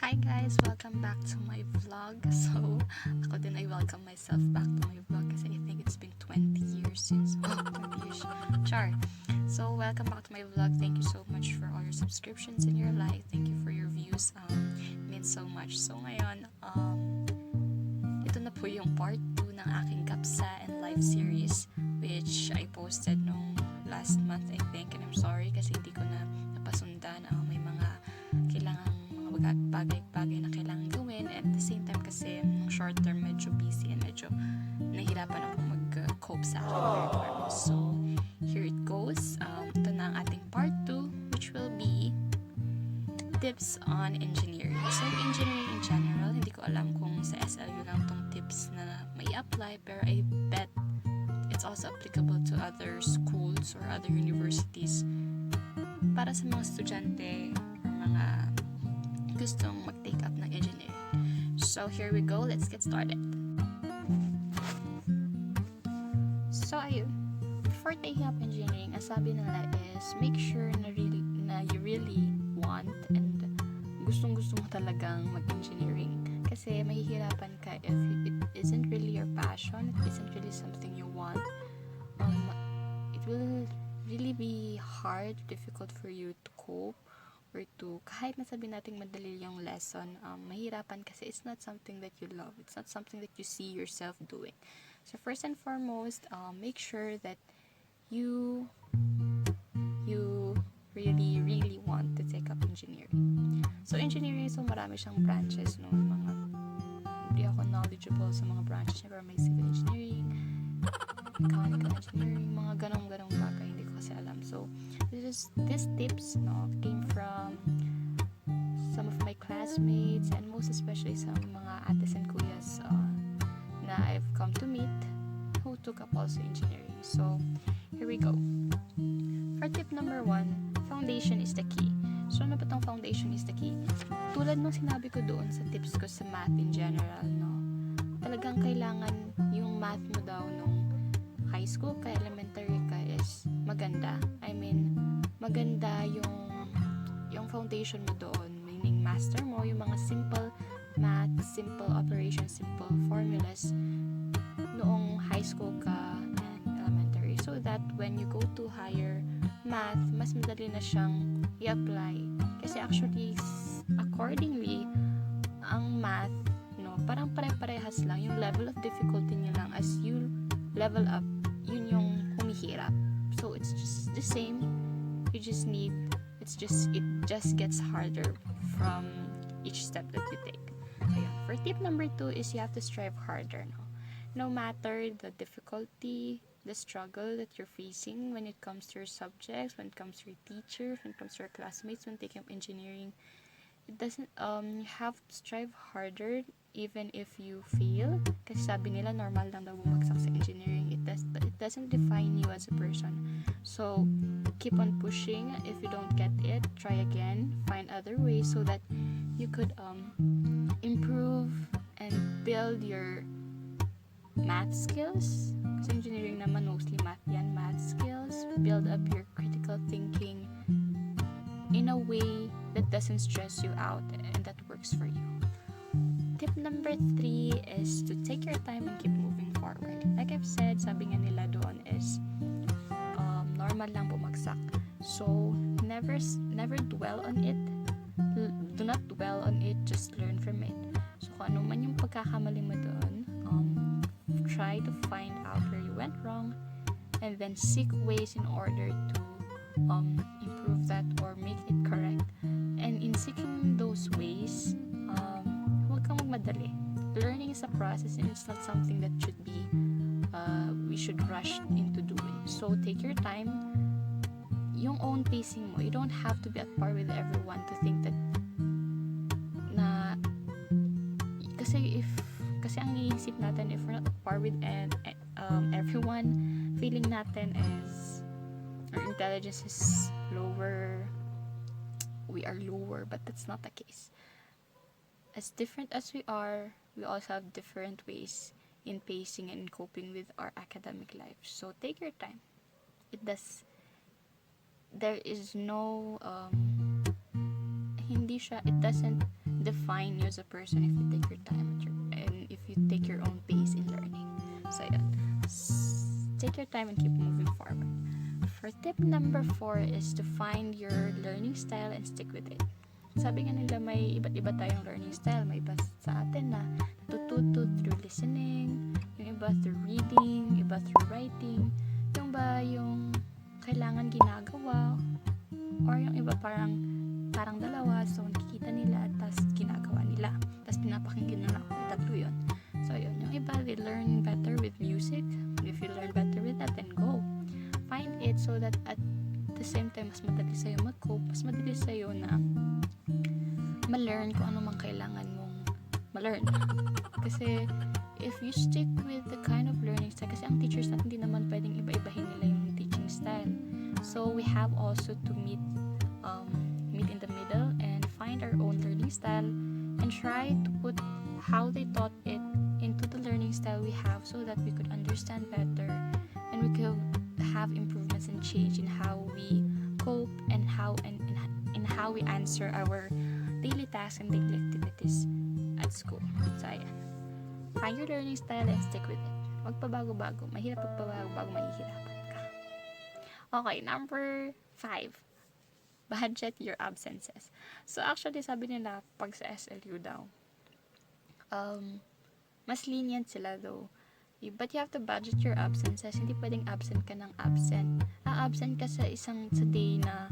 Hi guys! Welcome back to my vlog. So, ako din ay welcome myself back to my vlog kasi I think it's been 20 years since, 20 years, char. So, welcome back to my vlog. Thank you so much for all your subscriptions and your like. Thank you for your views. It means so much. So, ngayon, ito na po yung part 2 ng aking GAPSA and live series which I posted nung last month I think, and I'm sorry kasi hindi ko na napasundan. May mga kailangang bagay-bagay na kailangan gawin, and at the same time kasi nung short term medyo busy and medyo nahirapan ako mag-cope sa aking requirements. So, here it goes. Ito na ang ating part 2 which will be tips on engineering. So, engineering in general, hindi ko alam kung sa SLU lang tong tips na may apply, pero I bet it's also applicable to other schools or other universities para sa mga estudyante or mga gustong mag-take up ng engineering. So, here we go. Let's get started. So, ayun. Before taking up engineering, ang sabi nila is make sure na you really want and gustong-gusto mo talagang mag-engineering. Kasi mahihirapan ka if it isn't really your passion, it isn't really something you want. It will really be hard, difficult for you to cope or to, kahit masabi natin madali yung lesson, mahirapan kasi it's not something that you love. It's not something that you see yourself doing. So first and foremost, make sure that you really want to take up engineering. So engineering, so marami siyang branches, no? Hindi ako knowledgeable sa mga branches niya, pero may civil engineering, mechanical engineering, mga ganong bagay, hindi ko kasi alam. So, these tips, no, came from some of my classmates and most especially sa mga ates and kuyas na I've come to meet who took up also engineering. So, here we go. For tip number 1, foundation is the key. So, ano ba tong foundation is the key? Tulad nung sinabi ko doon sa tips ko sa math in general, no? Talagang kailangan yung math mo daw nung high school ka, elementary ka is maganda. I mean, maganda yung foundation mo doon, meaning master mo yung mga simple math, simple operations, simple formulas noong high school ka and elementary, so that when you go to higher math, mas madali na siyang i-apply. Kasi actually, accordingly, ang math, no, parang pare-parehas lang. Yung level of difficulty niya lang as you level up, yun yung humihirap. So, it's just the same. You just need, it just gets harder from each step that you take. Ayan. For tip number 2 is you have to strive harder, no? No matter the difficulty, the struggle that you're facing when it comes to your subjects, when it comes to your teachers, when it comes to your classmates, when taking up engineering, it doesn't, you have to strive harder even if you fail. Kasi sabi nila, normal lang daw bumagsak sa engineering. But it doesn't define you as a person. So, keep on pushing. If you don't get it, try again. Find other ways so that you could improve and build your math skills. Kasi engineering naman, mostly math yan. Math skills. Build up your critical thinking in a way that doesn't stress you out and that works for you. Tip number 3 is to take your time and keep moving forward. Like I've said, sabi nga nila doon is normal lang bumagsak. So, never dwell on it. Do not dwell on it, just learn from it. So, kung ano man yung pagkakamali mo doon, try to find out where you went wrong and then seek ways in order to improve that or make it correct. And in seeking those ways, huwag kang magmadali. Learning is a process and it's not something that should be we should rush into doing. So take your time, yung own pacing mo. You don't have to be at par with everyone to think that na kasi ang iisip natin, if we're not at par with everyone, feeling natin is our intelligence is lower, we are lower, but that's not the case. As different as we are, we also have different ways in pacing and coping with our academic life. So take your time. There is no it doesn't define you as a person if you take your time and if you take your own pace in learning. So yun, take your time and keep moving forward. For tip number 4 is to find your learning style and stick with it. Sabi nga nila may iba't iba tayong learning style. May iba sa atin na natututo through listening, yung iba through reading, iba through writing, yung ba yung kailangan ginagawa, or yung iba parang dalawa, so nakikita nila at tas ginagawa nila, tas pinapakinggan nila ako, tatlo yun. So yun, yung iba they learn better with music. If you learn better with that, then go find it, so that at the same time mas madali sa'yo mag-cope, mas madali sa'yo na ma-learn kung ano mang kailangan mong ma-learn. Kasi if you stick with the kind of learning style, kasi ang teachers natin hindi naman pwedeng iba-ibahin nila yung teaching style, so we have also to meet in the middle and find our own learning style and try to put how they taught it into the learning style we have, so that we could understand better and we could have improvements and change in how we cope and how we answer our daily tasks and daily activities at school. So ayan, find your learning style and stick with it. Huwag pabago-bago. Mahirap pagpabago-bago, mahihirapan ka. Okay, number 5. Budget your absences. So actually, sabi nila, pag sa SLU daw, mas lenient sila though. But you have to budget your absences. Hindi pwedeng absent ka ng absent. Absent ka sa day na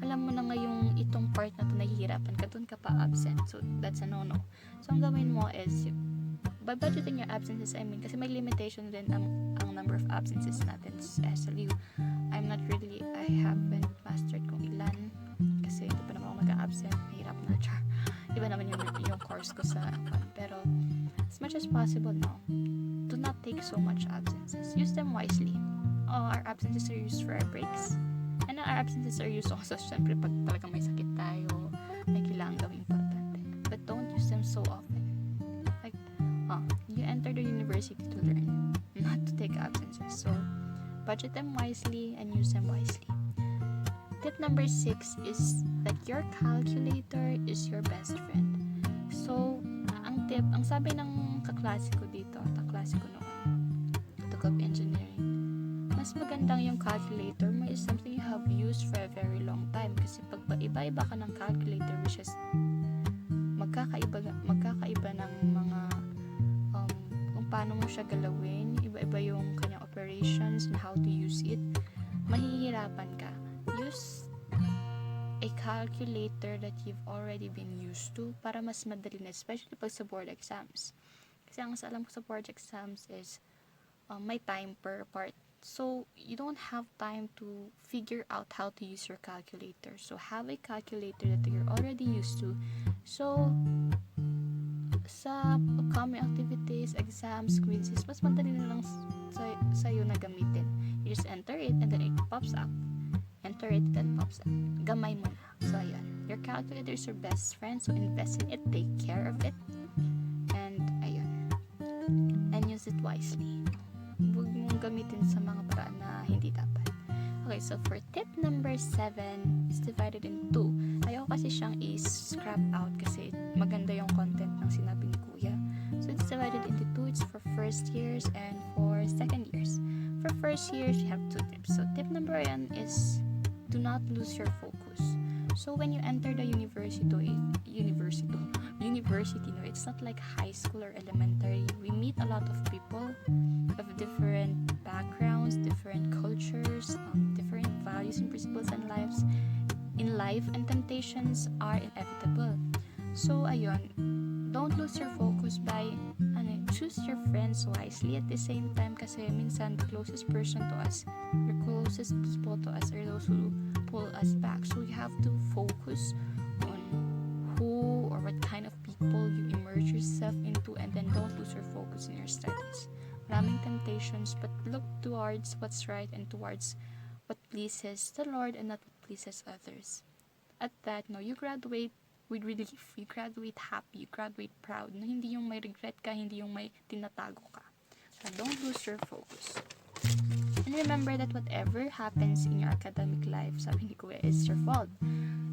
alam mo na ngayong itong part na to nahihirapan ka, dun ka pa absent. So that's a no-no. So ang gawin mo is by budgeting your absences, kasi may limitation din ang number of absences natin sa SLU. I haven't mastered kung ilan kasi hindi pa naman ako mag-absent. Mahirap na, char. Iba naman yung course ko sa pero as much as possible, no, do not take so much absences. Use them wisely. Our absences are used for our breaks, and our absences are used also syempre pag talagang may sakit tayo, may kailangan gawing importante. But don't use them so often. Like, you enter the university to learn, not to take absences. So budget them wisely and use them wisely. Tip number 6 is that your calculator is your best friend. So, ang sabi ng kaklase ko dito, kaklase ko noon, took up engineering, mas magandang yung calculator mo is something you have used for a very long time. Kasi pag iba-iba ka ng calculator, which is magkakaiba ng mga kung paano mo siya galawin, iba-iba yung kanyang operations and how to use it, mahihirapan ka. Use a calculator that you've already been used to para mas madali na, especially pag sa board exams. Kasi ang alam ko sa board exams is may time per part. So, you don't have time to figure out how to use your calculator. So, have a calculator that you're already used to. So, sa upcoming activities, exams, quizzes, mas madali na lang sa'yo na gamitin. You just enter it and then it pops up. Enter it and then pops up. Gamay mo na. So, ayun. Your calculator is your best friend. So, invest in it. Take care of it. And, ayun. And use it wisely. Huwag mong gamitin sa mga paraan na hindi dapat. Okay, so for tip number 7 is divided in 2. Ayaw kasi siyang i-scrap out kasi maganda yung content ng sinabi ni Kuya. So it's divided into 2. It's for first years and for second years. For first years, you have 2 tips. So tip number 1 is do not lose your focus. So when you enter the university, no, it's not like high school or elementary. We meet a lot of people of different backgrounds, different cultures, different values and principles in life, and temptations are inevitable. So ayun, don't lose your focus by choose your friends wisely at the same time, kasi minsan the closest person to us, the closest people to us are those who pull us back. So you have to focus on who or what kind of people you immerse yourself into, and then don't lose your focus in your studies. Maraming temptations, but look towards what's right and towards what pleases the Lord and not what pleases others. At that, no, you graduate with relief, you graduate happy, you graduate proud. No, hindi yung may regret ka, hindi yung may tinatago ka. So don't lose your focus. And remember that whatever happens in your academic life, sabi ni Kuya, is your fault.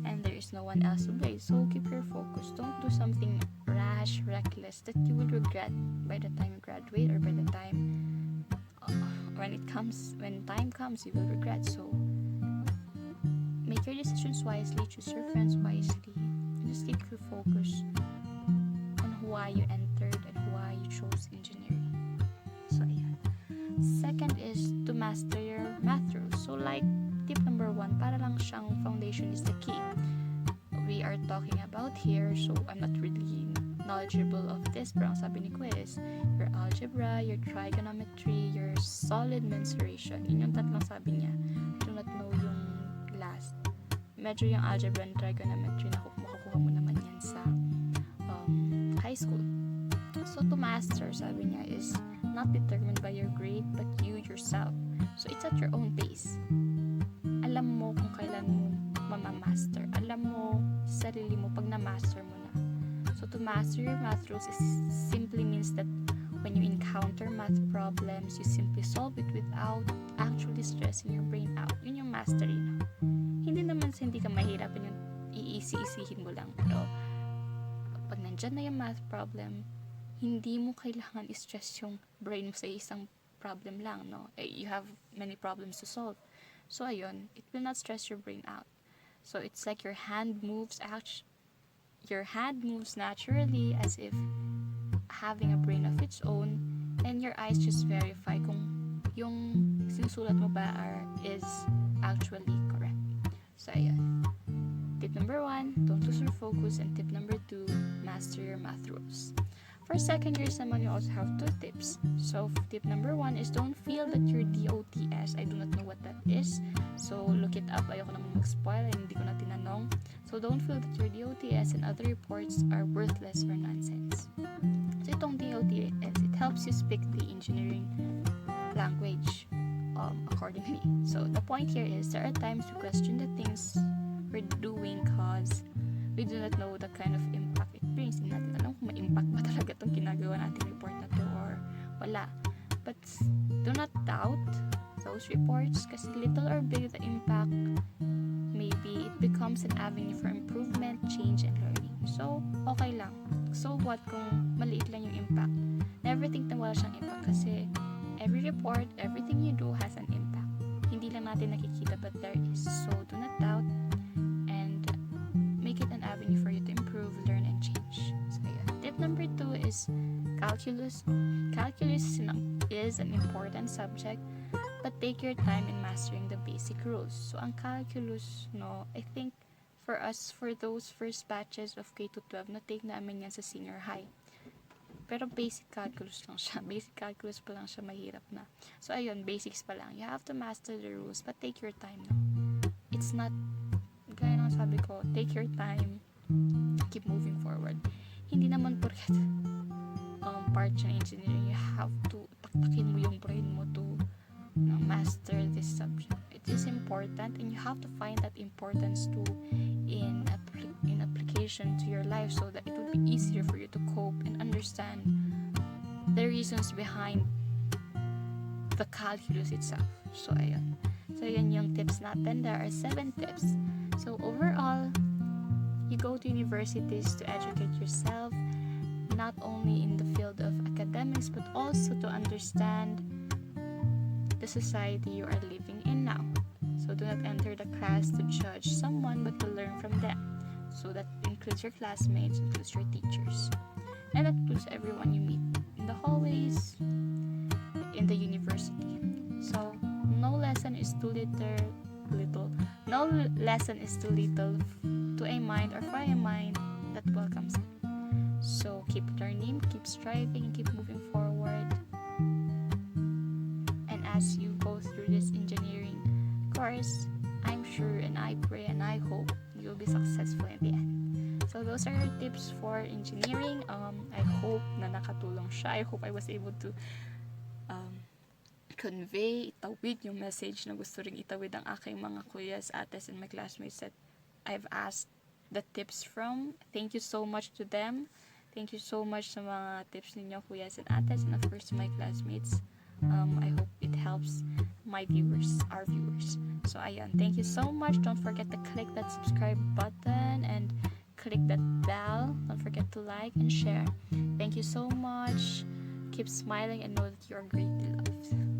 And there is there's no one else to blame. So keep your focus. Don't do something rash, reckless that you will regret by the time you graduate, or by the time when time comes, you will regret. So make your decisions wisely, choose your friends wisely, and just keep your focus on why you entered and why you chose engineering. So yeah. Second is to master your math rules. So like tip number 1, para lang siyang foundation is the key. We are talking about here, so I'm not really knowledgeable of this, pero ang sabi ni Quiz, your algebra, your trigonometry, your solid mensuration. Yun yung tatlong sabi niya. I do not know yung last. Medyo yung algebra and trigonometry na makukuha mo naman yan sa high school. So to master, sabi niya, is not determined by your grade, but you yourself. So it's at your own pace. Alam mo kung kailan mo mamamaster. Alam mo sarili mo pag na-master mo na. So to master your math rules is simply means that when you encounter math problems, you simply solve it without actually stressing your brain out. Yun yung mastery na. Hindi naman sa hindi ka mahirapan, yung iisi-isihin mo lang. Pero pag nandyan na yung math problem, hindi mo kailangan i-stress yung brain mo sa isang problem lang, no? You have many problems to solve. So ayun, it will not stress your brain out. So it's like your hand moves naturally as if having a brain of its own, and your eyes just verify kung yung sinusulat mo ba is actually correct. So ayun. Tip number 1, don't lose your focus, and tip number 2, master your math rules. For second years naman, you also have 2 tips. So tip number 1 is don't feel that you're DOTS. I do not know what that is. So look it up. Ayoko naman mag-spoil, hindi ko na tinanong. So don't feel that your DOTS and other reports are worthless or nonsense. So itong DOTS, it helps you speak the engineering language accordingly. So the point here is there are times we question the things we're doing cause we do not know the kind of impact it brings. Hindi natin alam kung may impact ba talaga itong ginagawa nating report na to or wala. But do not doubt those reports kasi little or big the impact, maybe it becomes an avenue for improvement, change, and learning. So, okay lang. So what kung maliit lang yung impact? Never think na wala siyang impact kasi every report, everything you do has an impact. Hindi lang natin nakikita but there is. So, do not doubt and make it an avenue for you to improve, learn, and change. So, yeah. Tip number 2 is calculus. Calculus is an important subject, but take your time in mastering the basic rules. So, ang calculus, no, I think for us, for those first batches of K-12, na-take namin yan sa senior high. Pero basic calculus lang siya. Basic calculus pa lang siya, mahirap na. So, ayun, basics pa lang. You have to master the rules, but take your time, no. It's not, gaya ng sabi ko, take your time, keep moving forward. Hindi naman porket part ng engineering, you have to taktakin mo yung brain mo to master this subject. It is important and you have to find that importance too in application to your life so that it will be easier for you to cope and understand the reasons behind the calculus itself. So ayan. So yan yung tips natin. There are 7 tips. So overall, you go to universities to educate yourself, not only in the field of academics but also to understand the society you are living in now. So do not enter the class to judge someone but to learn from them. So that includes your classmates, includes your teachers, and that includes everyone you meet in the hallways, in the university. So no lesson is too little. No lesson is too little to a mind or for a mind that welcomes it. So keep learning, keep striving, and keep moving forward. And as you go through this engineering course, I'm sure and I pray and I hope you'll be successful in the end. So those are your tips for engineering. I hope na nakatulong siya. I hope I was able to convey, itawid yung message na gusto ring itawid ang aking mga kuyas, ates, and my classmates that I've asked the tips from. Thank you so much to them. Thank you so much sa mga tips ninyo, kuyas and ates, and of course to my classmates. I hope it helps my viewers, our viewers. So ayan, thank you so much. Don't forget to click that subscribe button and click that bell. Don't forget to like and share. Thank you so much. Keep smiling and know that you are greatly loved.